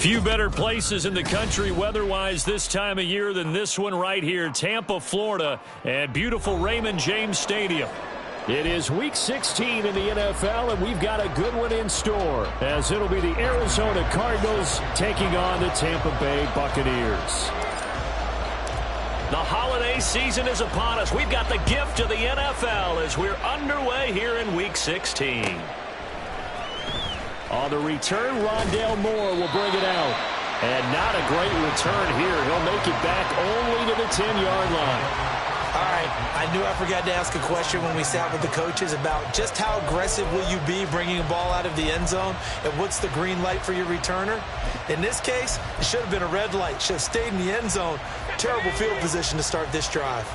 Few better places in the country weather-wise this time of year than this one right here, Tampa, Florida, at beautiful Raymond James Stadium. It is Week 16 in the NFL, and we've got a good one in store, as it'll be the Arizona Cardinals taking on the Tampa Bay Buccaneers. The holiday season is upon us. We've got the gift of the NFL as we're underway here in Week 16. On the return, Rondale Moore will bring it out. And not a great return here. He'll make it back only to the 10-yard line. All right, I knew I forgot to ask a question when we sat with the coaches about just how aggressive will you be bringing a ball out of the end zone, and what's the green light for your returner? In this case, it should have been a red light. Should have stayed in the end zone. Terrible field position to start this drive.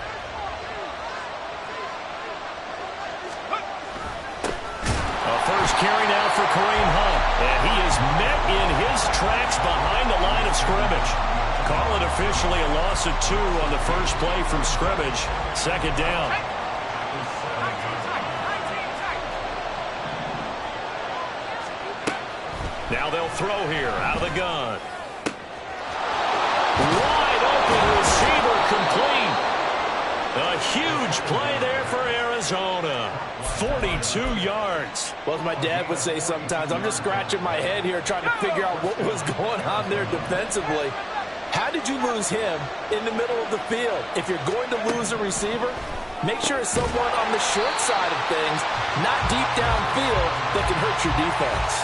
First carry now for Kareem Hunt. And he is met in his tracks behind the line of scrimmage. Call it officially a loss of 2 on the first play from scrimmage. Second down. Now they'll throw here out of the gun. Wide open receiver complete. A huge play there for Arizona. 42 yards. Well, as my dad would say sometimes, I'm just scratching my head here trying to figure out what was going on there defensively. How did you lose him in the middle of the field? If you're going to lose a receiver, make sure it's someone on the short side of things, not deep downfield, that can hurt your defense.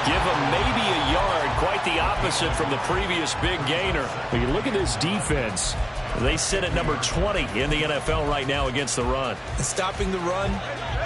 Give him maybe a yard, quite the opposite from the previous big gainer. When you look at this defense, they sit at number 20 in the NFL right now against the run. And stopping the run,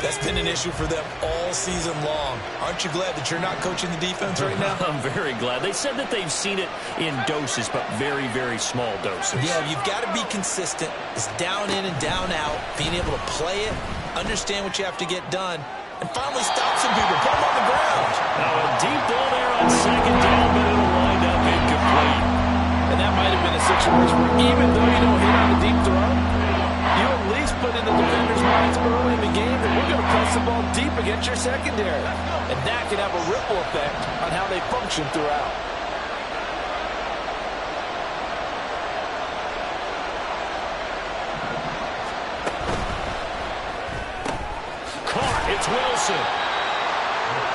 that's been an issue for them all season long. Aren't you glad that you're not coaching the defense right now? I'm very glad. They said that they've seen it in doses, but very, very small doses. Yeah, you've got to be consistent. It's down in and down out, being able to play it, understand what you have to get done, and finally stop some people, put them on the ground. Now a deep ball there on second down, but it'll wind up incomplete. And that might have been a situation where even though you don't hit on a deep throw, you at least put in the defender's minds early in the game that we're going to press the ball deep against your secondary. And that can have a ripple effect on how they function throughout. Caught. It's Wilson.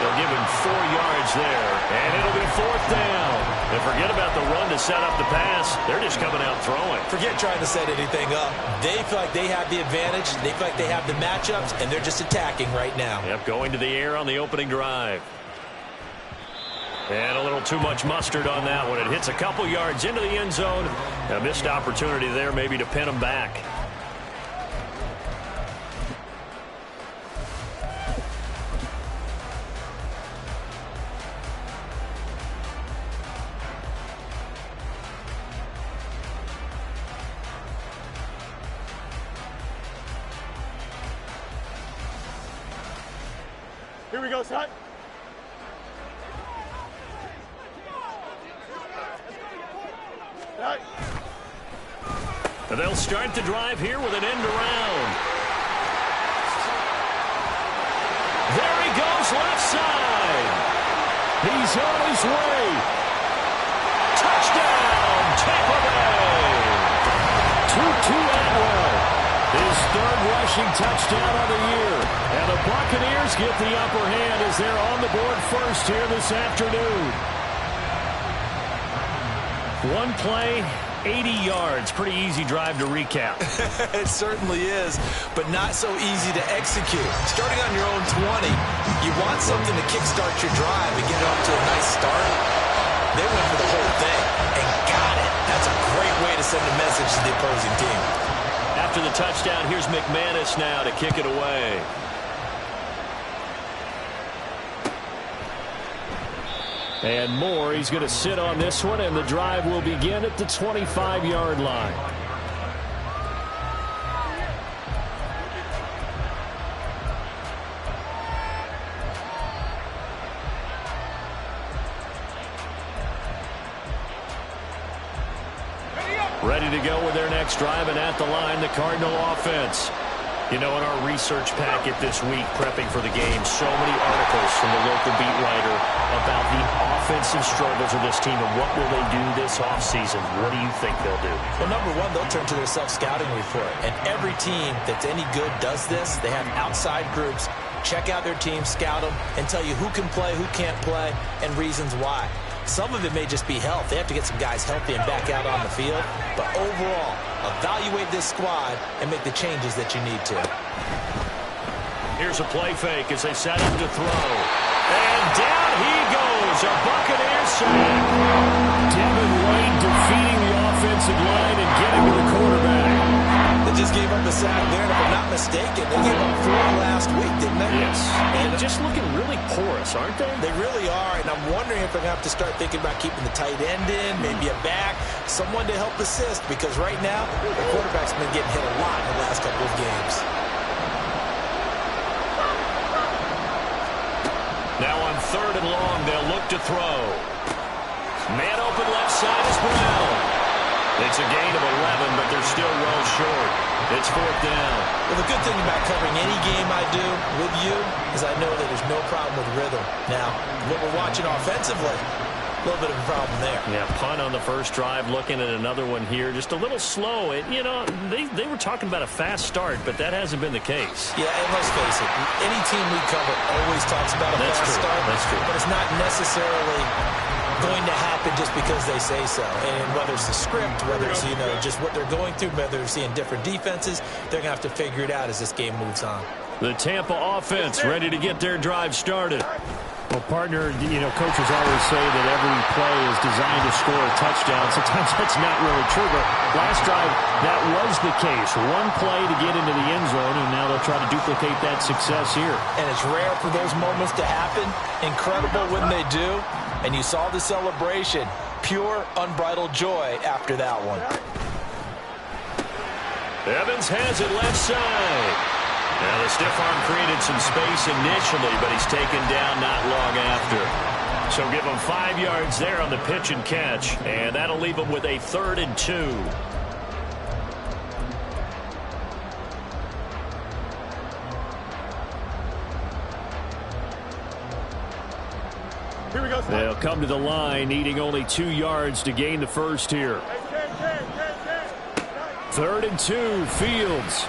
They'll give him 4 yards there, and it'll be 4th down. And forget about the run to set up the pass. They're just coming out throwing. Forget trying to set anything up. They feel like they have the advantage. They feel like they have the matchups, and they're just attacking right now. Yep, going to the air on the opening drive. And a little too much mustard on that one. It hits a couple yards into the end zone. A missed opportunity there maybe to pin them back. Here we go, son. Right. They'll start the drive here with an end around. There he goes, left side. He's on his way. Touchdown, Tampa Bay. Tutu Atwell. His 3rd rushing touchdown of the year. And the Buccaneers get the upper hand as they're on the board first here this afternoon. One play, 80 yards. Pretty easy drive to recap. It certainly is, but not so easy to execute. Starting on your own 20, you want something to kickstart your drive and get it off to a nice start. They went for the whole thing and got it. That's a great way to send a message to the opposing team. After the touchdown, here's McManus now to kick it away. And Moore, he's going to sit on this one, and the drive will begin at the 25-yard line. Ready to go with their next drive, and at the line, the Cardinal offense. You know, in our research packet this week, prepping for the game, so many articles from the local beat writer about the offensive struggles of this team and what will they do this offseason. What do you think they'll do? Well, number one, they'll turn to their self-scouting report. And every team that's any good does this. They have outside groups. Check out their team, scout them, and tell you who can play, who can't play, and reasons why. Some of it may just be health. They have to get some guys healthy and back out on the field. But overall, evaluate this squad and make the changes that you need to. Here's a play fake as they set up to throw. And down he goes. A Buccaneers sack. Devin White defeating the offensive line and getting to the quarterback. They just gave up a sack there, and if I'm not mistaken, they gave up 4 last week, didn't they? Yes. And just looking really porous, aren't they? They really are, and I'm wondering if they're going to have to start thinking about keeping the tight end in, maybe a back, someone to help assist, because right now, the quarterback's been getting hit a lot in the last couple of games. Now on 3rd and long, they'll look to throw. Man open left side is Brown. It's a gain of 11, but they're still well short. It's 4th down. Well, the good thing about covering any game I do with you is I know that there's no problem with rhythm. Now, what we're watching offensively, a little bit of a problem there. Yeah, punt on the first drive, looking at another one here. Just a little slow. You know, they were talking about a fast start, but that hasn't been the case. Yeah, and let's face it, any team we cover always talks about a fast start. That's true. But it's not necessarily going to happen just because they say so. And whether it's the script, whether it's, you know, just what they're going through, whether they're seeing different defenses, they're going to have to figure it out as this game moves on. The Tampa offense ready to get their drive started. Well, partner, you know, coaches always say that every play is designed to score a touchdown. Sometimes that's not really true, but last drive, that was the case. One play to get into the end zone, and now they'll try to duplicate that success here. And it's rare for those moments to happen. Incredible when they do. And you saw the celebration. Pure, unbridled joy after that one. Evans has it left side. Now the stiff arm created some space initially, but he's taken down not long after. So give him 5 yards there on the pitch and catch, and that'll leave him with a 3rd and 2. Here we go. They'll come to the line, needing only 2 yards to gain the first here. 3rd and 2, Fields.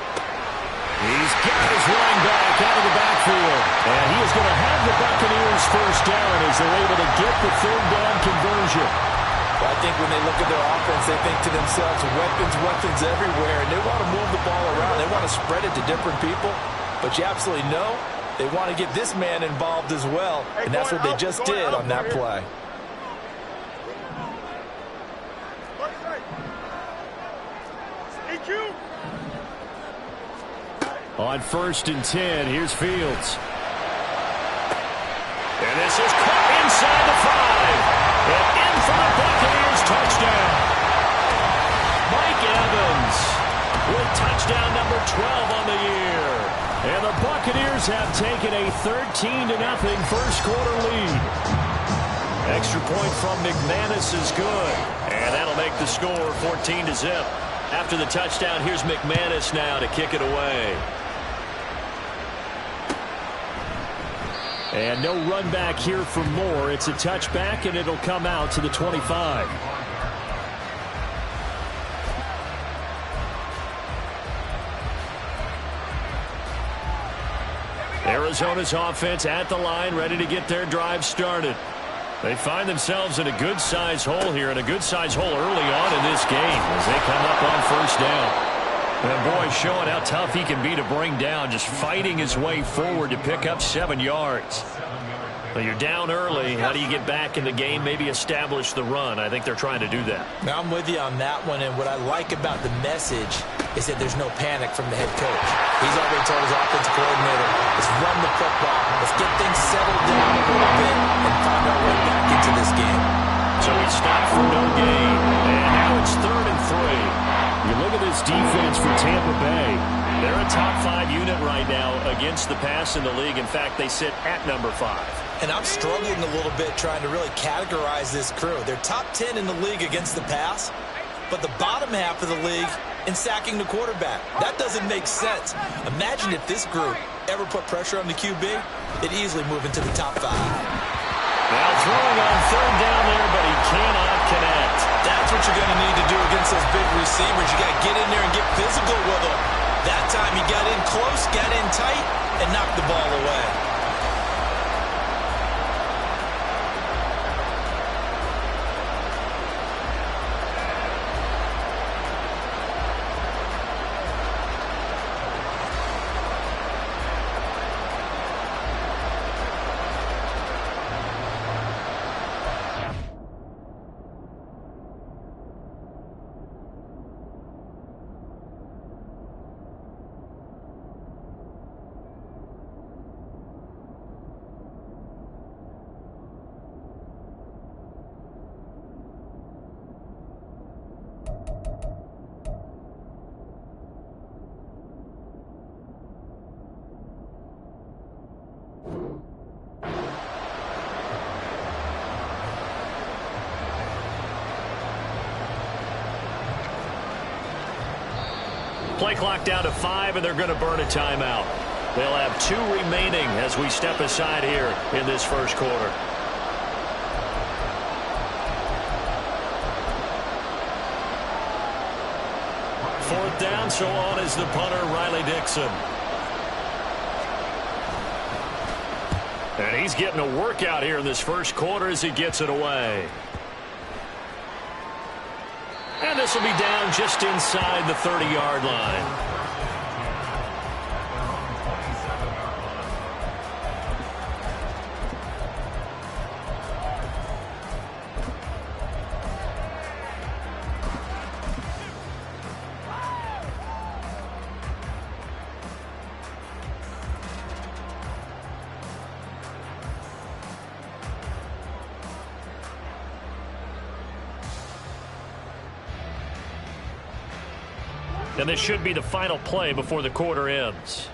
He's got his running back out of the backfield. And he is going to have the Buccaneers first down as they're able to get the 3rd down conversion. Well, I think when they look at their offense, they think to themselves, weapons everywhere, and they want to move the ball around. They want to spread it to different people. But you absolutely know they want to get this man involved as well, and that's what they just did on that play. On 1st and 10, here's Fields. And this is caught inside the 5. And in for the Buccaneers touchdown. Mike Evans with touchdown number 12 on the year. And the Buccaneers have taken a 13-0 first quarter lead. Extra point from McManus is good. And that'll make the score 14-0. After the touchdown, here's McManus now to kick it away. And no run back here for more. It's a touchback, and it'll come out to the 25. Arizona's offense at the line, ready to get their drive started. They find themselves in a good-sized hole here, and a good-sized hole early on in this game as they come up on first down. And boy, showing how tough he can be to bring down, just fighting his way forward to pick up 7 yards. Well, you're down early. How do you get back in the game, maybe establish the run? I think they're trying to do that. Now, I'm with you on that one, and what I like about the message is that there's no panic from the head coach. He's already told his offensive coordinator, let's run the football. Let's get things settled down a little bit and find our way back into this game. So he stopped for no gain, and now it's 3rd and 3. You look at this defense for Tampa Bay. They're a top 5 unit right now against the pass in the league. In fact, they sit at number 5. And I'm struggling a little bit trying to really categorize this crew. They're top 10 in the league against the pass, but the bottom half of the league and sacking the quarterback. That doesn't make sense. Imagine if this group ever put pressure on the QB, they'd easily move into the top 5. Now throwing on third down there, but he cannot connect. That's what you're going to need to do against those big receivers. You got to get in there and get physical with them. That time he got in close, got in tight, and knocked the ball away. Play clock down to 5, and they're going to burn a timeout. They'll have 2 remaining as we step aside here in this first quarter. Fourth down, so on is the punter, Riley Dixon. And he's getting a workout here in this first quarter as he gets it away. And this will be down just inside the 30-yard line. And this should be the final play before the quarter ends.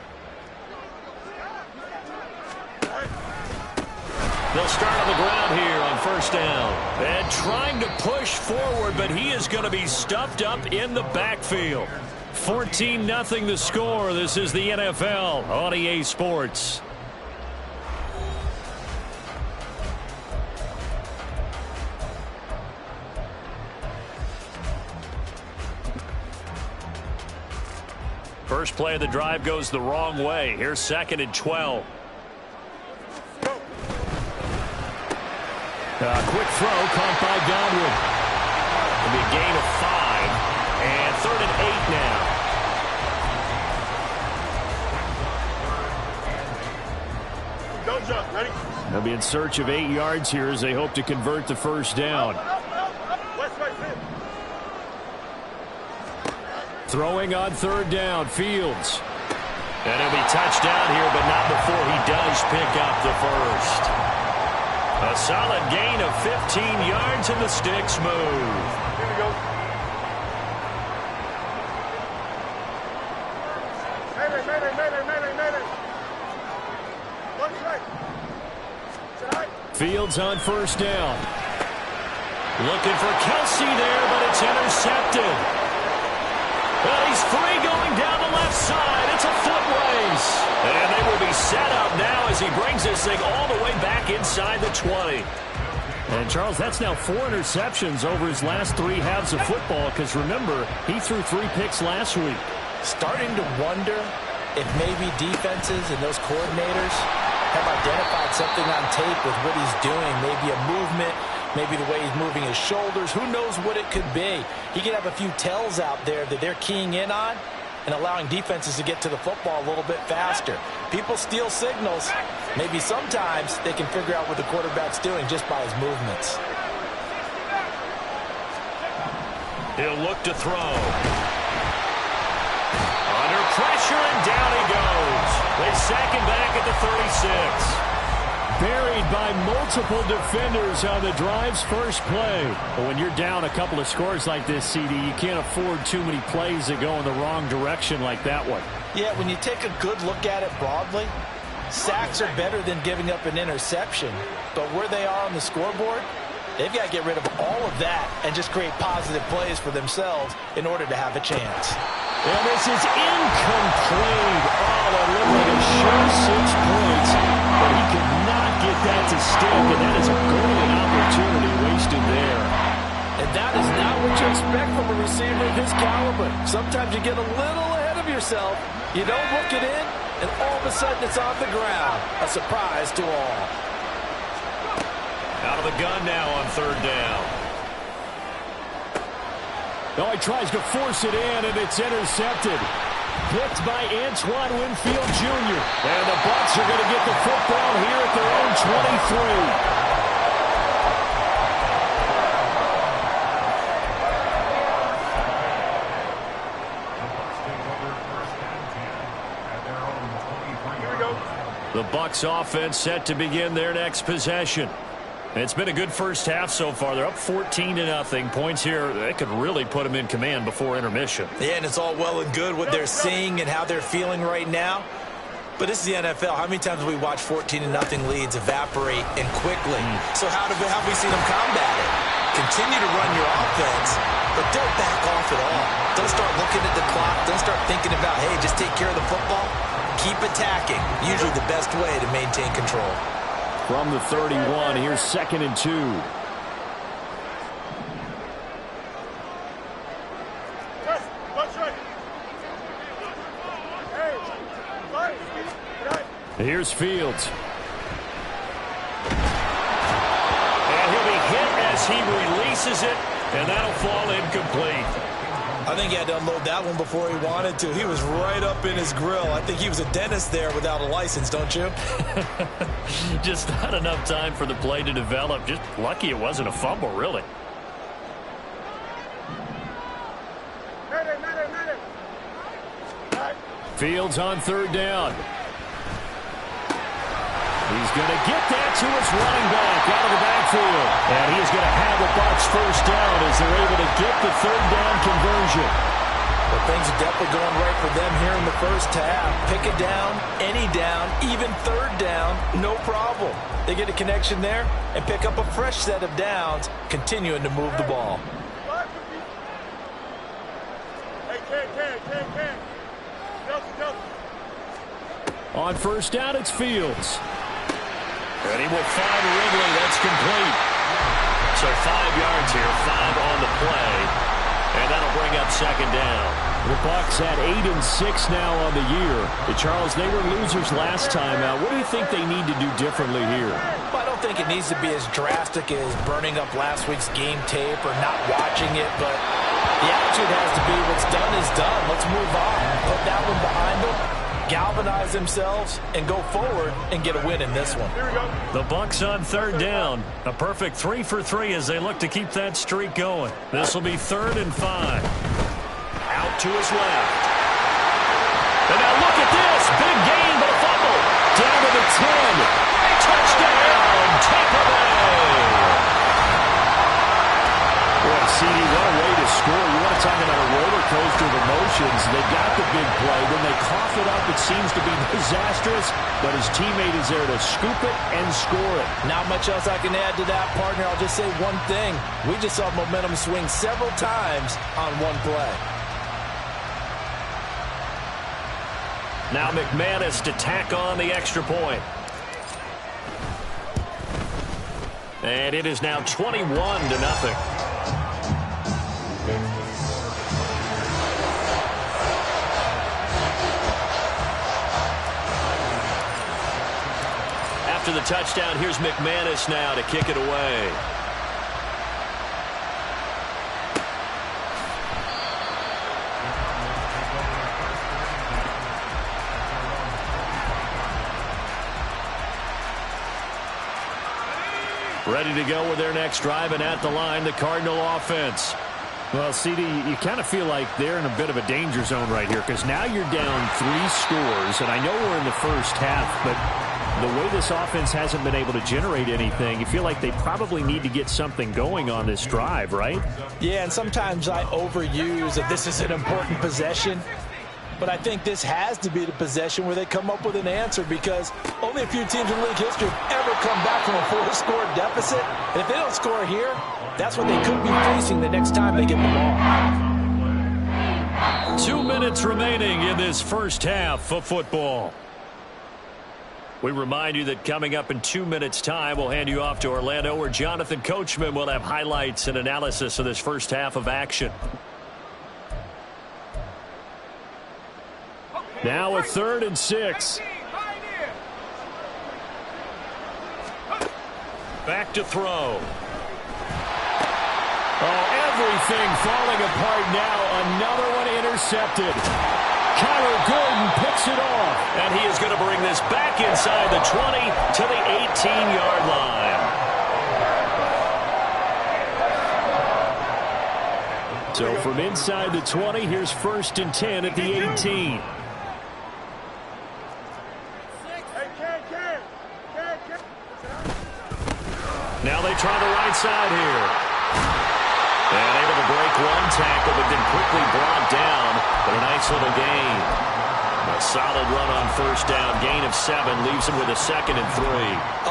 They'll start on the ground here on first down. And trying to push forward, but he is going to be stuffed up in the backfield. 14-0 the score. This is the NFL on EA Sports. First play of the drive goes the wrong way. Here's 2nd and 12. Quick throw caught by Godwin. It'll be a gain of 5. And 3rd and 8 now. Don't jump. Ready? They'll be in search of 8 yards here as they hope to convert the first down. Throwing on 3rd down, Fields. And it'll be touchdown here, but not before he does pick up the first. A solid gain of 15 yards, and the sticks move. Here we go. Mayday. One strike. Fields on first down. Looking for Kelsey there, but it's intercepted. Well, he's free going down the left side. It's a foot race. And they will be set up now as he brings this thing all the way back inside the 20. And, Charles, that's now 4 interceptions over his last 3 halves of football because, remember, he threw 3 picks last week. Starting to wonder if maybe defenses and those coordinators have identified something on tape with what he's doing, maybe a movement, maybe the way he's moving his shoulders. Who knows what it could be? He could have a few tells out there that they're keying in on and allowing defenses to get to the football a little bit faster. People steal signals. Maybe sometimes they can figure out what the quarterback's doing just by his movements. He'll look to throw. Under pressure, and down he goes. They sack him back at the 36. Buried by multiple defenders on the drive's first play. But when you're down a couple of scores like this, CD, you can't afford too many plays that go in the wrong direction like that one. Yeah, when you take a good look at it broadly, sacks are better than giving up an interception. But where they are on the scoreboard, They've got to get rid of all of that and just create positive plays for themselves in order to have a chance. And this is incomplete. Oh, that looked like a sure 6 points. But he could not get that to stick, and that is a golden opportunity wasted there. And that is not what you expect from a receiver of his caliber. Sometimes you get a little ahead of yourself. You don't look it in, and all of a sudden it's on the ground. A surprise to all. Out of the gun now on 3rd down. Oh, he tries to force it in, and it's intercepted. Picked by Antoine Winfield Jr. And the Bucs are going to get the football here at their own 23. The Bucs offense set to begin their next possession. It's been a good first half so far. They're up 14-0. Points here, that could really put them in command before intermission. Yeah, and it's all well and good what they're seeing and how they're feeling right now. But this is the NFL. How many times have we watched 14-0 leads evaporate and quickly? So how have we seen them combat it? Continue to run your offense, but don't back off at all. Don't start looking at the clock. Don't start thinking about, hey, just take care of the football. Keep attacking. Usually the best way to maintain control. From the 31, here's 2nd and 2. Here's Fields. And he'll be hit as he releases it, and that'll fall incomplete. I think he had to unload that one before he wanted to. He was right up in his grill. I think he was a dentist there without a license, don't you? Just not enough time for the play to develop. Just lucky it wasn't a fumble, really. Fields on 3rd down. He's going to get that to his running back out of the backfield. And he's going to have the Bucs 1st down as they're able to get the 3rd down conversion. Well, things are definitely going right for them here in the first half. Pick it down, any down, even 3rd down, no problem. They get a connection there and pick up a fresh set of downs, continuing to move the ball. On 1st down, it's Fields. And he will find Ridley. That's complete. So 5 yards here, 5 on the play. And that'll bring up 2nd down. The Bucs at 8-6 now on the year. Charles, they were losers last time out. What do you think they need to do differently here? Well, I don't think it needs to be as drastic as burning up last week's game tape or not watching it, but the attitude has to be what's done is done. Let's move on. Put that one behind them, galvanize themselves, and go forward and get a win in this one. The Bucs on 3rd down. A perfect 3 for 3 as they look to keep that streak going. This will be 3rd and 5. Out to his left. And now look at this. Big gain, but a fumble. Down to the 10. Touchdown, Tampa Bay. Boy, CD, what a way to score. You want to talk about a roller coaster of emotions. They got the big play. When they cough it up, it seems to be disastrous, but his teammate is there to scoop it and score it. Not much else I can add to that, partner. I'll just say one thing. We just saw momentum swing several times on one play. Now McManus to tack on the extra point. And it is now 21-0. After the touchdown, here's McManus now to kick it away. Ready to go with their next drive, and at the line, the Cardinal offense. Well, CD, you kind of feel like they're in a bit of a danger zone right here because now you're down 3 scores, and I know we're in the first half, but the way this offense hasn't been able to generate anything, you feel like they probably need to get something going on this drive, right? Yeah, and sometimes I overuse that this is an important possession. But I think this has to be the possession where they come up with an answer, because only a few teams in league history have ever come back from a 4-score deficit. And if they don't score here, that's what they could be facing the next time they get the ball. 2 minutes remaining in this first half of football. We remind you that coming up in 2 minutes' time, we'll hand you off to Orlando, where Jonathan Coachman will have highlights and analysis of this first half of action. Now a 3rd and 6. Back to throw. Oh, everything falling apart now. Another one intercepted. Kyler Gordon picks it off. And he is going to bring this back inside the 20 to the 18-yard line. So from inside the 20, here's 1st and 10 at the 18. Now they try the right side here. And able to break one tackle, but then quickly brought down. But a nice little gain. A solid run on 1st down. Gain of 7 leaves him with a 2nd and 3.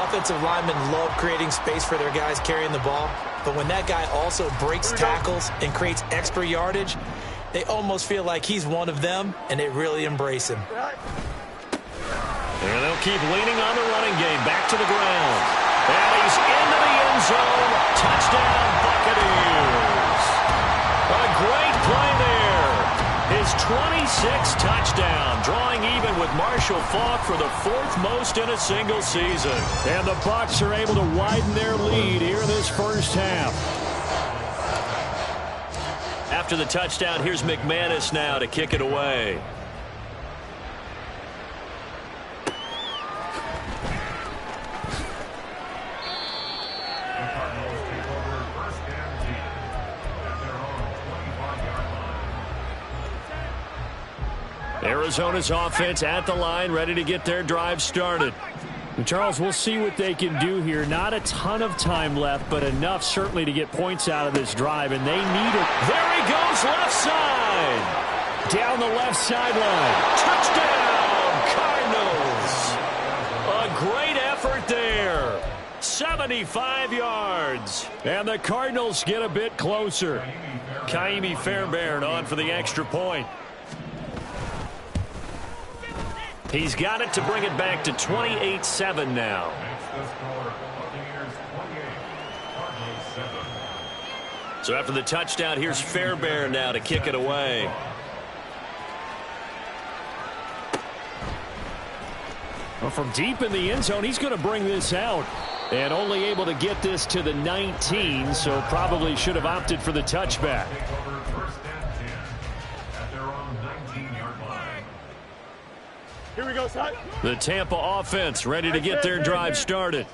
Offensive linemen love creating space for their guys carrying the ball. But when that guy also breaks tackles and creates extra yardage, they almost feel like he's one of them, and they really embrace him. And they'll keep leaning on the running game. Back to the ground. And he's into the end zone. Touchdown, Buccaneers. A great play there. His 26th touchdown, drawing even with Marshall Faulk for the 4th most in a single season. And the Bucs are able to widen their lead here in this first half. After the touchdown, here's McManus now to kick it away. Arizona's offense at the line, ready to get their drive started. And Charles, we'll see what they can do here. Not a ton of time left, but enough certainly to get points out of this drive, and they need it. There he goes, left side. Down the left sideline. Touchdown, Cardinals. A great effort there. 75 yards. And the Cardinals get a bit closer. Kaimi Fairbairn on for the extra point. He's got it to bring it back to 28-7 now. So after the touchdown, here's Fairbairn now to kick it away. Well, from deep in the end zone, he's going to bring this out. And only able to get this to the 19, so probably should have opted for the touchback. Here we go, son. The Tampa offense ready to get their drive started.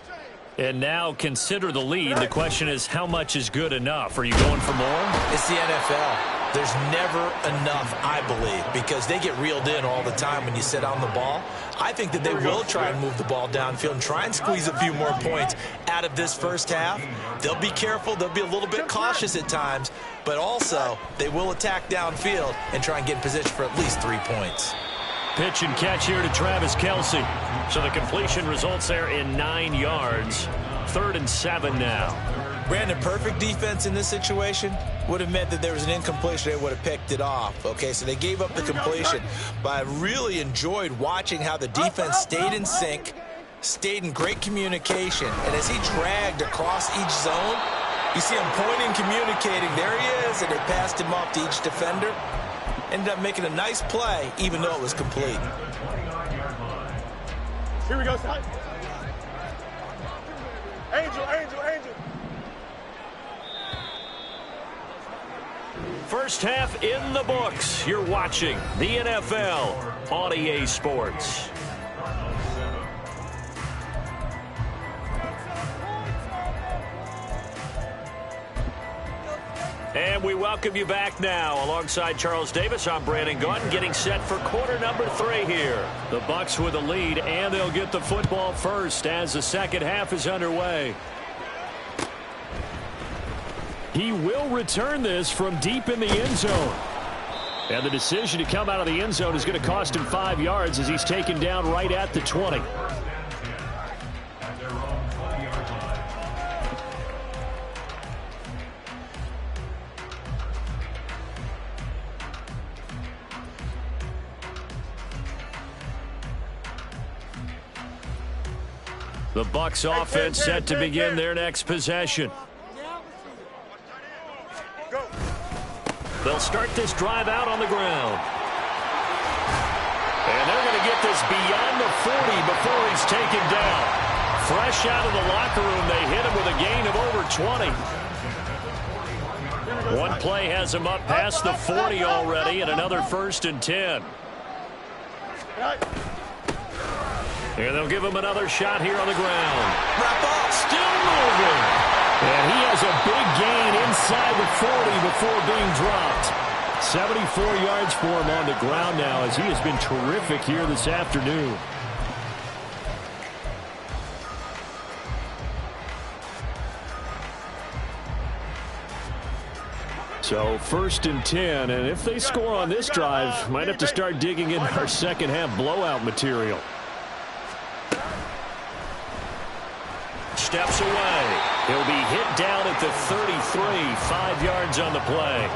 And now consider the lead. The question is, how much is good enough? Are you going for more? It's the NFL. There's never enough, I believe, because they get reeled in all the time when you sit on the ball. I think that they will try and move the ball downfield and try and squeeze a few more points out of this first half. They'll be careful. They'll be a little bit cautious at times, but also they will attack downfield and try and get in position for at least 3 points. Pitch and catch here to Travis Kelce. So the completion results there in 9 yards. 3rd and 7 now. Brandon, perfect defense in this situation would have meant that there was an incompletion. They would have picked it off. Okay, so they gave up the completion. But I really enjoyed watching how the defense stayed in sync, stayed in great communication. And as he dragged across each zone, you see him pointing, communicating. There he is, and they passed him off to each defender. Ended up making a nice play, even though it was complete. Here we go, son. Angel, angel, angel. First half in the books. You're watching the NFL on EA Sports. And we welcome you back now. Alongside Charles Davis, I'm Brandon Gaudin, getting set for quarter number 3 here. The Bucs with a lead, and they'll get the football first as the second half is underway. He will return this from deep in the end zone. And the decision to come out of the end zone is going to cost him 5 yards as he's taken down right at the 20. The Bucs offense set to begin their next possession. They'll start this drive out on the ground. And they're going to get this beyond the 40 before he's taken down. Fresh out of the locker room, they hit him with a gain of over 20. One play has him up past the 40 already, and another 1st and 10. And they'll give him another shot here on the ground. Wrap up. Still moving. And he has a big gain inside the 40 before being dropped. 74 yards for him on the ground now as he has been terrific here this afternoon. So 1st and 10, and if they score on this drive, might have to start digging into our second half blowout material. Steps away. He'll be hit down at the 33, 5 yards on the play.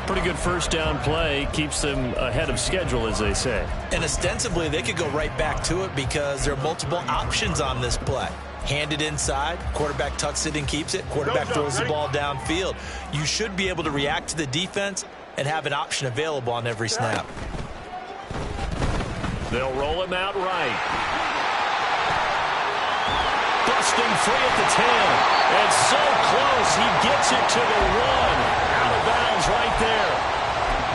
Pretty good first down play. Keeps them ahead of schedule, as they say. And ostensibly, they could go right back to it because there are multiple options on this play. Hand it inside, quarterback tucks it and keeps it, quarterback throws the ball downfield. You should be able to react to the defense and have an option available on every snap. They'll roll him out right. Busting free at the 10. And so close, he gets it to the 1. Out of bounds right there.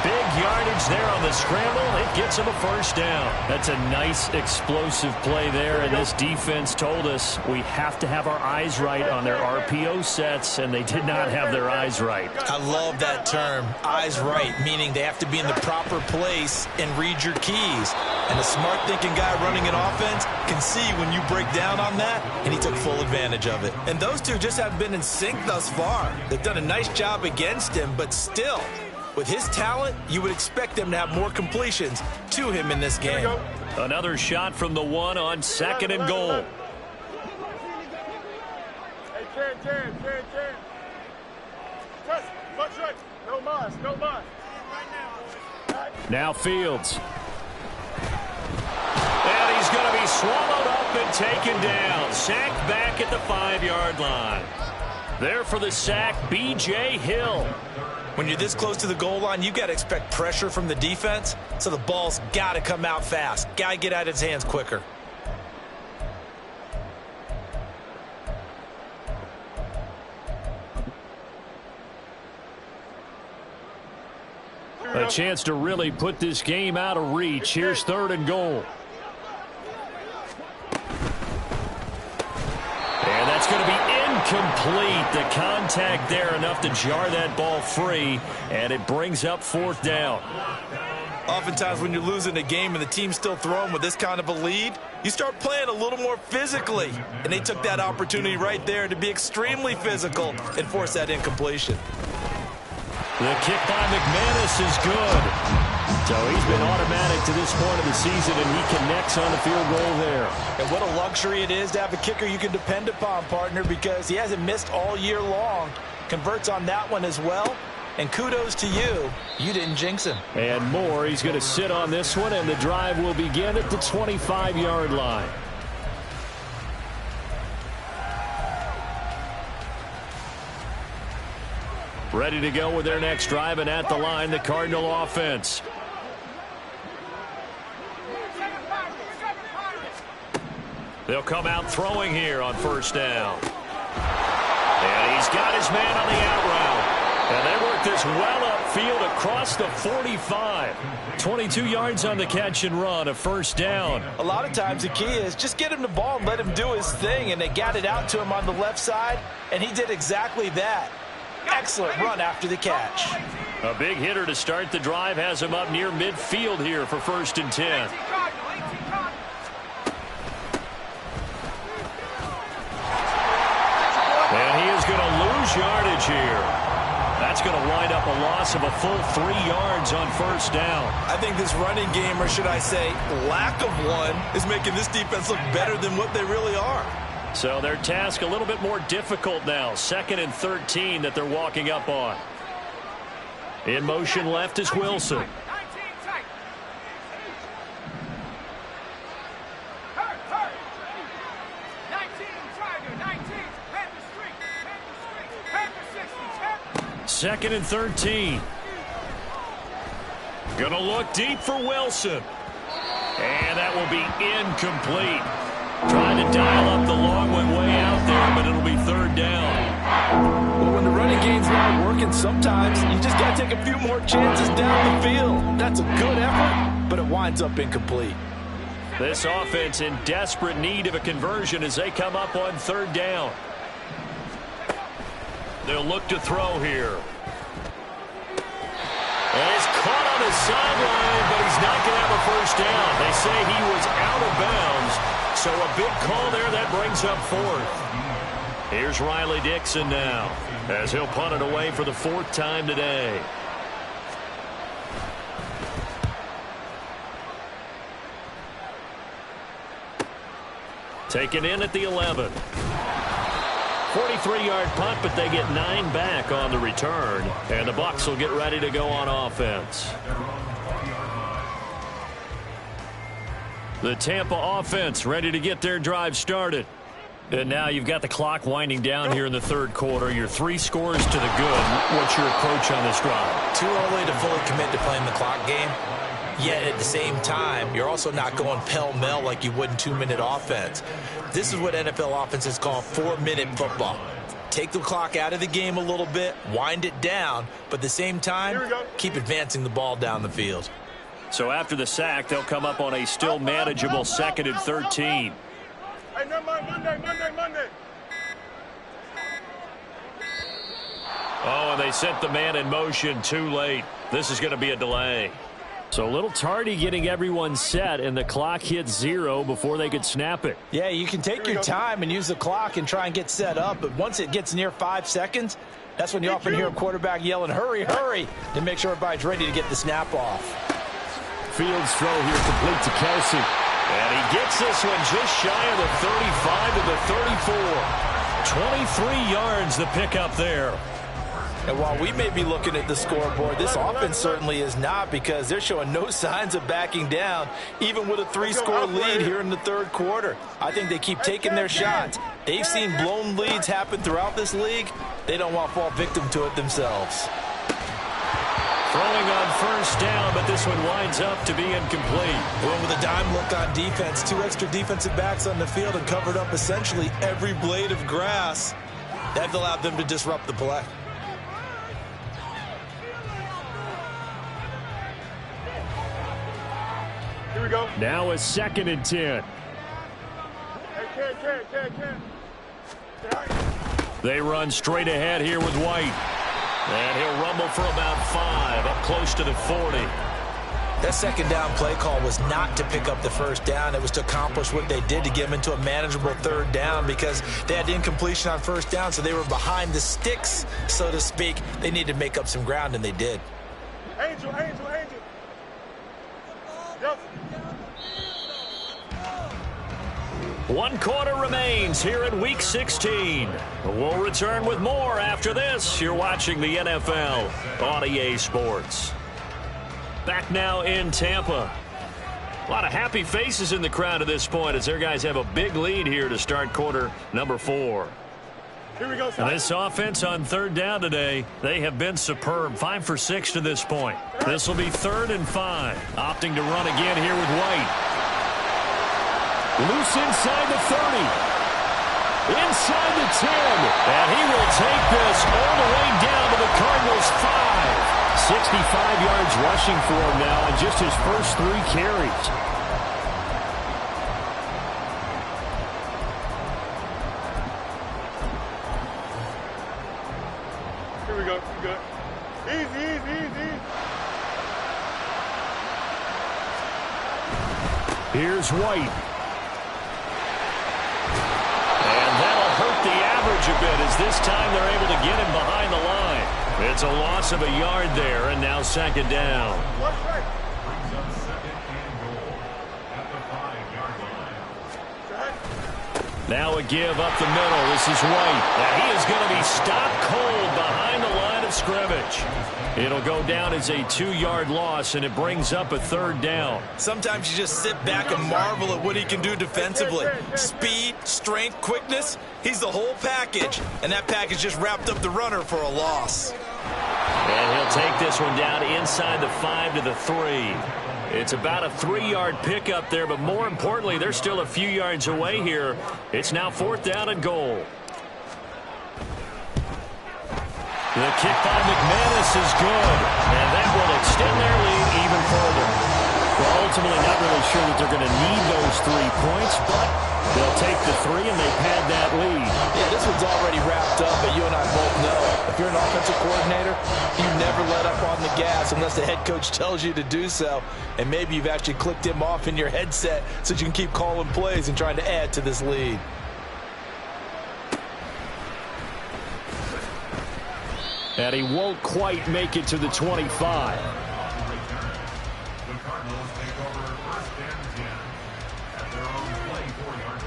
Big yardage there on the scramble. It gets him a first down. That's a nice explosive play there, and this defense told us we have to have our eyes right on their RPO sets, and they did not have their eyes right. I love that term, eyes right, meaning they have to be in the proper place and read your keys. And a smart thinking guy running an offense can see when you break down on that, and he took full advantage of it. And those two just haven't been in sync thus far. They've done a nice job against him, but still, with his talent, you would expect them to have more completions to him in this game. Another shot from the 1 on 2nd and goal. Hey, Ken. Trust, much right. No mas. Now Fields. And he's going to be swallowed up and taken down. Sacked back at the 5-yard line. There for the sack, B.J. Hill. When you're this close to the goal line, you've got to expect pressure from the defense, so the ball's got to come out fast. Got to get out of his hands quicker. A chance to really put this game out of reach. Here's 3rd and goal. And that's going to be incomplete. The contact there enough to jar that ball free, and it brings up 4th down. Oftentimes when you're losing a game and the team's still throwing with this kind of a lead, you start playing a little more physically. And they took that opportunity right there to be extremely physical and force that incompletion. The kick by McManus is good. So he's been automatic to this point of the season, and he connects on the field goal there. And what a luxury it is to have a kicker you can depend upon, partner, because he hasn't missed all year long. Converts on that one as well. And kudos to you. You didn't jinx him. And more. He's going to sit on this one, and the drive will begin at the 25-yard line. Ready to go with their next drive, and at the line, the Cardinal offense. They'll come out throwing here on 1st down. And he's got his man on the out route. And they work this well upfield across the 45. 22 yards on the catch and run, a 1st down. A lot of times the key is just get him the ball and let him do his thing. And they got it out to him on the left side, and he did exactly that. Excellent run after the catch. A big hitter to start the drive has him up near midfield here for 1st and 10. And he is going to lose yardage here. That's going to wind up a loss of a full 3 yards on first down. I think this running game, or should I say lack of one, is making this defense look better than what they really are. So their task a little bit more difficult now. 2nd and 13 that they're walking up on. In motion left is Wilson. Second and 13. Gonna look deep for Wilson. And that will be incomplete. Trying to dial up the long one way out there, but it'll be 3rd down. Well, when the running game's not working, sometimes you just got to take a few more chances down the field. That's a good effort, but it winds up incomplete. This offense in desperate need of a conversion as they come up on 3rd down. They'll look to throw here. And he's caught on the sideline, but he's not going to have a first down. They say he was out of bounds, so a big call there that brings up 4th. Here's Riley Dixon now, as he'll punt it away for the 4th time today. Taken in at the 11. 43-yard punt, but they get 9 back on the return. And the Bucs will get ready to go on offense. The Tampa offense ready to get their drive started. And now you've got the clock winding down here in the 3rd quarter. You're 3 scores to the good. What's your approach on this drive? Too early to fully commit to playing the clock game. Yet at the same time, you're also not going pell-mell like you would in 2-minute offense. This is what NFL offenses call 4-minute football. Take the clock out of the game a little bit, wind it down, but at the same time, keep advancing the ball down the field. So after the sack, they'll come up on a still manageable 2nd and 13. Hey, no, Monday. Oh, and they sent the man in motion too late. This is going to be a delay. So a little tardy getting everyone set, and the clock hits 0 before they could snap it. Yeah, you can take your time and use the clock and try and get set up, but once it gets near 5 seconds, that's when you often hear a quarterback yelling, hurry, hurry, to make sure everybody's ready to get the snap off. Fields throw here complete to Kelsey. And he gets this one just shy of the 35 to the 34. 23 yards the pickup there. And while we may be looking at the scoreboard, this offense certainly is not, because they're showing no signs of backing down, even with a 3-score lead here in the 3rd quarter. I think they keep taking their shots. They've seen blown leads happen throughout this league. They don't want to fall victim to it themselves. Throwing on first down, but this one winds up to be incomplete. Well, with a dime look on defense, 2 extra defensive backs on the field and covered up essentially every blade of grass. That allowed them to disrupt the play. Here we go. Now a 2nd and 10. Hey, Ken. They run straight ahead here with White. And he'll rumble for about 5, up close to the 40. That 2nd down play call was not to pick up the first down. It was to accomplish what they did, to get them into a manageable 3rd down, because they had incompletion on first down, so they were behind the sticks, so to speak. They needed to make up some ground, and they did. Angel. Yep. 1 quarter remains here in Week 16. We'll return with more after this. You're watching the NFL on EA Sports. Back now in Tampa. A lot of happy faces in the crowd at this point as their guys have a big lead here to start quarter number 4. Here we go, And this offense on 3rd down today, they have been superb. 5 for 6 to this point. This will be 3rd and 5. Opting to run again here with White. Loose inside the 30. Inside the 10. And he will take this all the way down to the Cardinals' 5. 65 yards rushing for him now in just his first 3 carries. Here we go. Good. Easy. Here's White. And that'll hurt the average a bit, as this time they're able to get him behind the line. It's a loss of a yard there, and now second down. Now a give up the middle. This is White. And he is going to be stopped cold behind the line of scrimmage. It'll go down as a 2-yard loss, and it brings up a third down. Sometimes you just sit back and marvel at what he can do defensively. Speed, strength, quickness. He's the whole package. And that package just wrapped up the runner for a loss. And he'll take this one down inside the 5 to the 3. It's about a 3-yard pickup there, but more importantly, they're still a few yards away here. It's now 4th down and goal. The kick by McManus is good, and that will extend their lead even further. Well, ultimately not really sure that they're going to need those 3 points, but they'll take the 3, and they've had that lead. Yeah, this one's already wrapped up, but you and I both know if you're an offensive coordinator, you never let up on the gas unless the head coach tells you to do so. And maybe you've actually clicked him off in your headset so you can keep calling plays and trying to add to this lead. And he won't quite make it to the 25. The Cardinals take over 1st and 10 at their own 24-yard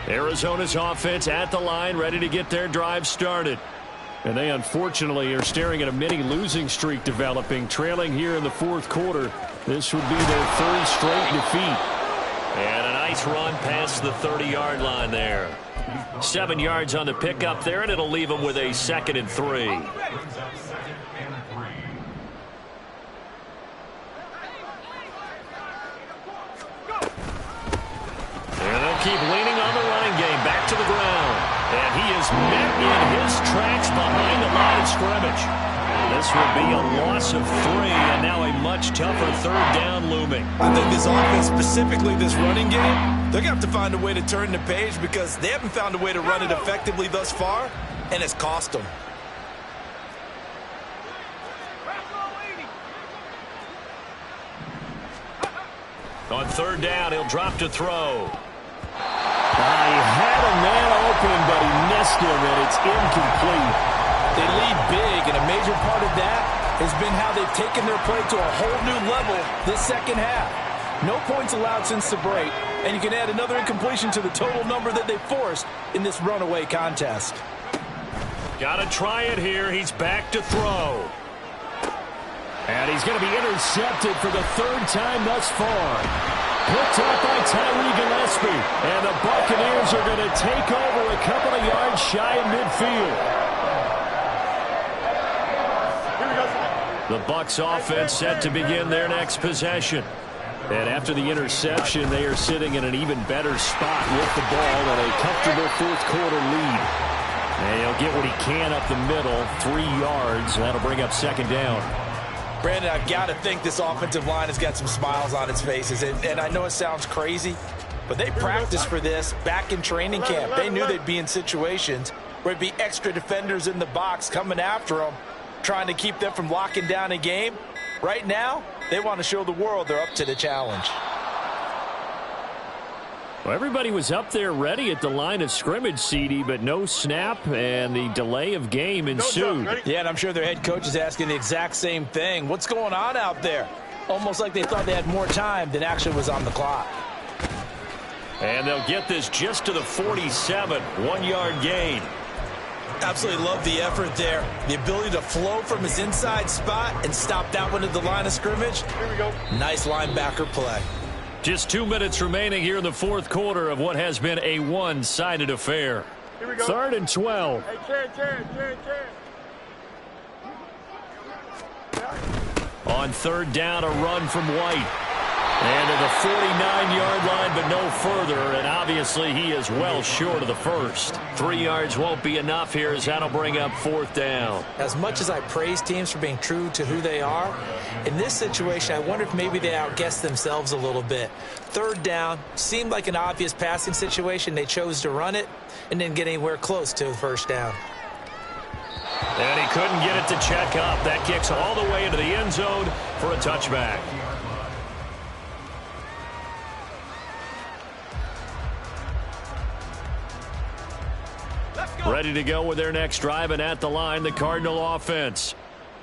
line. Arizona's offense at the line, ready to get their drive started. And they unfortunately are staring at a mini losing streak developing, trailing here in the 4th quarter. This would be their 3rd straight defeat. And a nice run past the 30-yard line there. 7 yards on the pickup there, and it'll leave them with a 2nd and 3. Brings up 2nd and 3. And they'll keep leaning on the running game. Back to the ground. And he is met in his tracks behind the line of scrimmage. This will be a loss of 3, and now a much tougher 3rd down looming. I think this offense, specifically this running game, they're going to have to find a way to turn the page because they haven't found a way to run it effectively thus far, and it's cost them. On 3rd down, he'll drop to throw. He had a man open, but he missed him, and it's incomplete. They lead big, and a major part of that has been how they've taken their play to a whole new level this second half. No points allowed since the break, and you can add another incompletion to the total number that they forced in this runaway contest. Got to try it here. He's back to throw. And he's going to be intercepted for the 3rd time thus far. Picked up by Tyree Gillespie. And the Buccaneers are going to take over a couple of yards shy of midfield. The Bucs offense set to begin their next possession. And after the interception, they are sitting in an even better spot with the ball and a comfortable 4th quarter lead. And he'll get what he can up the middle, 3 yards. That'll bring up 2nd down. Brandon, I've got to think this offensive line has got some smiles on its faces. And I know it sounds crazy, but they practiced for this back in training camp. They knew they'd be in situations where it'd be extra defenders in the box coming after them, trying to keep them from locking down a game. Right now, they want to show the world they're up to the challenge. Well, everybody was up there ready at the line of scrimmage, CD, but no snap, and the delay of game ensued. Yeah, and I'm sure their head coach is asking the exact same thing. What's going on out there? Almost like they thought they had more time than actually was on the clock. And they'll get this just to the 47, 1-yard gain. Absolutely love the effort there. The ability to flow from his inside spot and stop that one at the line of scrimmage. Here we go. Nice linebacker play. Just 2 minutes remaining here in the 4th quarter of what has been a one-sided affair. Here we go. 3rd and 12. Hey, Chad. On 3rd down, a run from White. And to the 49-yard line, but no further. And obviously, he is well short of the 1st. 3 yards won't be enough here as that'll bring up 4th down. As much as I praise teams for being true to who they are, in this situation, I wonder if maybe they outguessed themselves a little bit. 3rd down seemed like an obvious passing situation. They chose to run it and didn't get anywhere close to the 1st down. And he couldn't get it to check up. That kicks all the way into the end zone for a touchback. Ready to go with their next drive, and at the line, the Cardinal offense.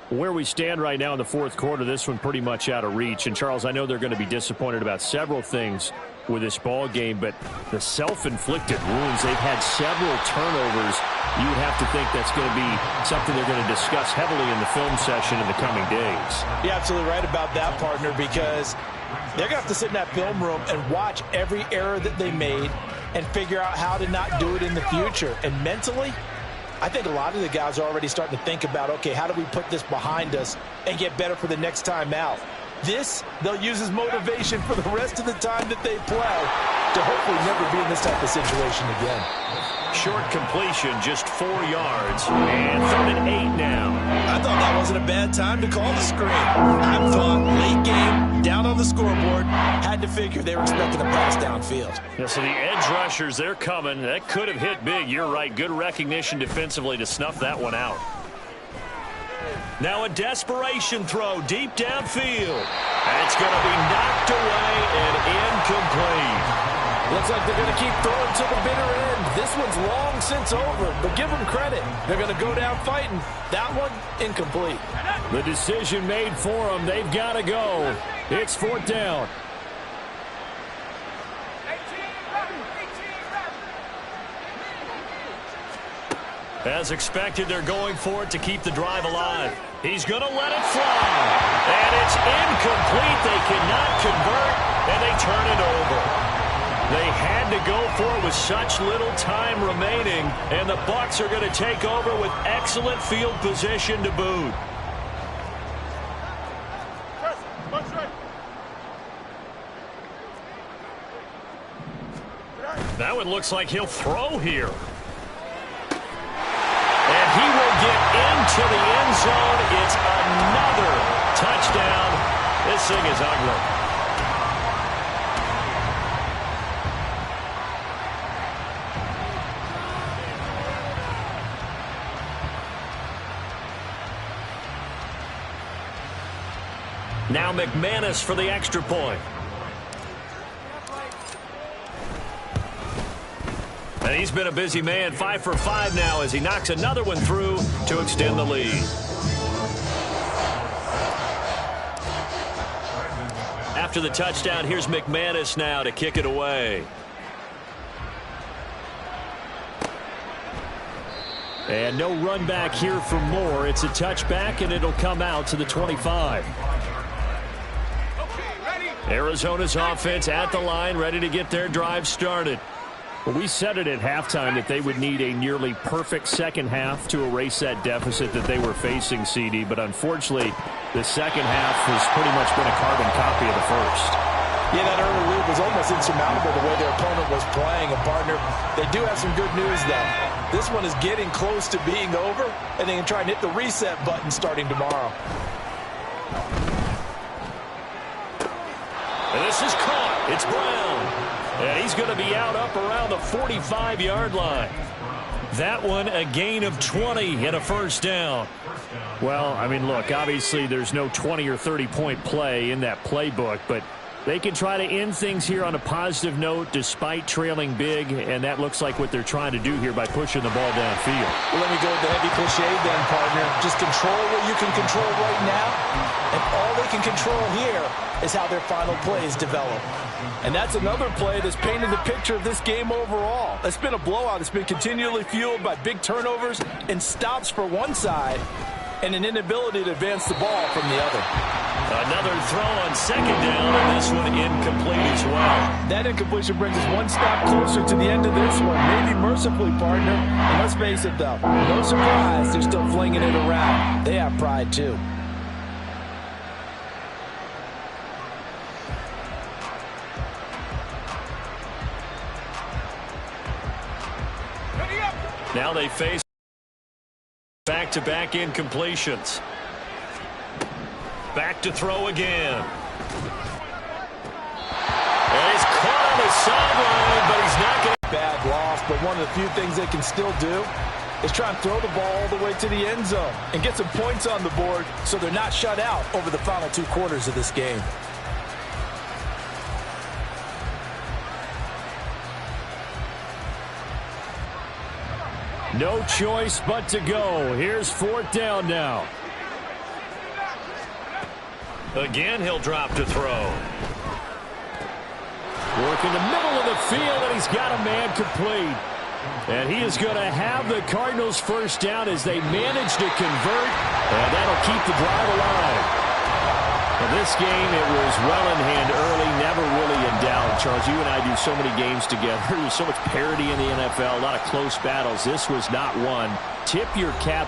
Where we stand right now in the fourth quarter, this one pretty much out of reach. And, Charles, I know they're going to be disappointed about several things with this ball game, but the self-inflicted wounds, they've had several turnovers. You would have to think that's going to be something they're going to discuss heavily in the film session in the coming days. You're absolutely right about that, partner, because they're going to have to sit in that film room and watch every error that they made and figure out how to not do it in the future. And mentally, I think a lot of the guys are already starting to think about, okay, how do we put this behind us and get better for the next time out? This, they'll use as motivation for the rest of the time that they play to hopefully never be in this type of situation again. Short completion, just 4 yards, and 3rd and 8 now. I thought that wasn't a bad time to call the screen. I thought late game, down on the scoreboard, had to figure they were expecting a pass downfield. Yeah, so the edge rushers, they're coming. That could have hit big. You're right. Good recognition defensively to snuff that one out. Now a desperation throw deep downfield. And it's going to be knocked away and incomplete. Looks like they're going to keep throwing to the bitter end. This one's long since over, but give them credit. They're going to go down fighting. That one, incomplete. The decision made for them. They've got to go. It's 4th down. As expected, they're going for it to keep the drive alive. He's going to let it fly. And it's incomplete. They cannot convert, and they turn it over. They had to go for it with such little time remaining, and the Bucs are going to take over with excellent field position to boot. Now it looks like he'll throw here. And he will get into the end zone. It's another touchdown. This thing is ugly. Now McManus for the extra point. And he's been a busy man, 5 for 5 now as he knocks another one through to extend the lead. After the touchdown, here's McManus now to kick it away. And no run back here for Moore. It's a touchback, and it'll come out to the 25. Arizona's offense at the line, ready to get their drive started. Well, we said it at halftime that they would need a nearly perfect second half to erase that deficit that they were facing, CD. But unfortunately, the second half has pretty much been a carbon copy of the first. Yeah, that early lead was almost insurmountable the way their opponent was playing. And, partner, they do have some good news, though. This one is getting close to being over, and they can try and hit the reset button starting tomorrow. And this is caught. It's Brown. And he's going to be out up around the 45-yard line. That one a gain of 20 and a first down. Well, I mean, look, obviously there's no 20 or 30-point play in that playbook, but they can try to end things here on a positive note despite trailing big, and that looks like what they're trying to do here by pushing the ball downfield. Well, let me go with the heavy cliche then, partner. Just control what you can control right now, and all they can control here is how their final plays develop. And that's another play that's painted the picture of this game overall. It's been a blowout. It's been continually fueled by big turnovers and stops for one side and an inability to advance the ball from the other. Another throw on second down, and this one incomplete as well. That incompletion brings us one step closer to the end of this one. Maybe mercifully, partner. And let's face it, though, no surprise they're still flinging it around. They have pride, too. Now they face back-to-back incompletions. Back to throw again. And he's caught on the sideline, but he's not going to. Bad loss, but one of the few things they can still do is try and throw the ball all the way to the end zone and get some points on the board so they're not shut out over the final 2 quarters of this game. No choice but to go. Here's 4th down now. Again, he'll drop to throw. Working the middle of the field, and he's got a man complete. And he is going to have the Cardinals first down as they manage to convert, and that'll keep the drive alive. In this game, it was well in hand early, never really in doubt. Charles, you and I do so many games together. There's so much parity in the NFL, a lot of close battles. This was not one. Tip your cap.